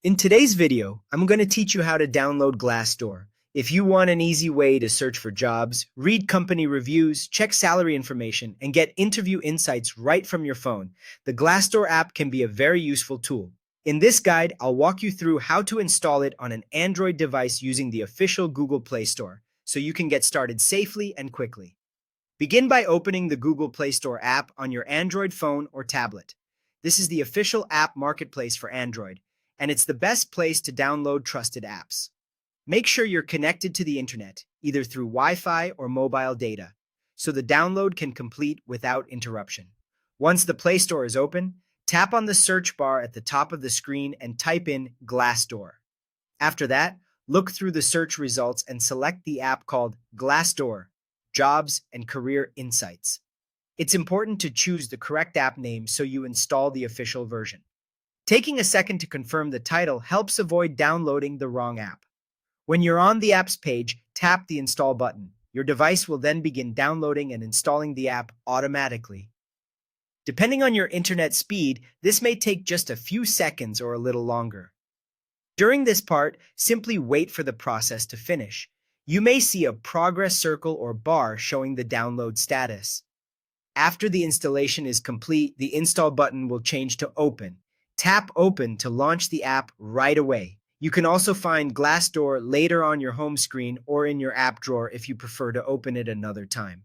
In today's video, I'm going to teach you how to download Glassdoor. If you want an easy way to search for jobs, read company reviews, check salary information, and get interview insights right from your phone, the Glassdoor app can be a very useful tool. In this guide, I'll walk you through how to install it on an Android device using the official Google Play Store, so you can get started safely and quickly. Begin by opening the Google Play Store app on your Android phone or tablet. This is the official app marketplace for Android, and it's the best place to download trusted apps. Make sure you're connected to the internet, either through Wi-Fi or mobile data, so the download can complete without interruption. Once the Play Store is open, tap on the search bar at the top of the screen and type in Glassdoor. After that, look through the search results and select the app called Glassdoor, Jobs and Career Insights. It's important to choose the correct app name so you install the official version. Taking a second to confirm the title helps avoid downloading the wrong app. When you're on the app's page, tap the install button. Your device will then begin downloading and installing the app automatically. Depending on your internet speed, this may take just a few seconds or a little longer. During this part, simply wait for the process to finish. You may see a progress circle or bar showing the download status. After the installation is complete, the install button will change to Open. Tap Open to launch the app right away. You can also find Glassdoor later on your home screen or in your app drawer if you prefer to open it another time.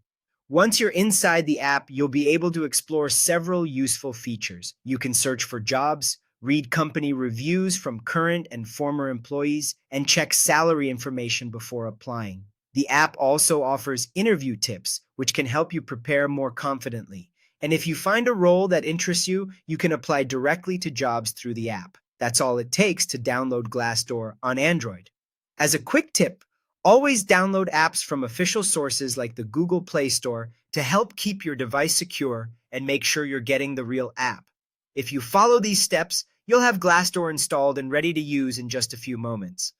Once you're inside the app, you'll be able to explore several useful features. You can search for jobs, read company reviews from current and former employees, and check salary information before applying. The app also offers interview tips, which can help you prepare more confidently. And if you find a role that interests you, you can apply directly to jobs through the app. That's all it takes to download Glassdoor on Android. As a quick tip, always download apps from official sources like the Google Play Store to help keep your device secure and make sure you're getting the real app. If you follow these steps, you'll have Glassdoor installed and ready to use in just a few moments.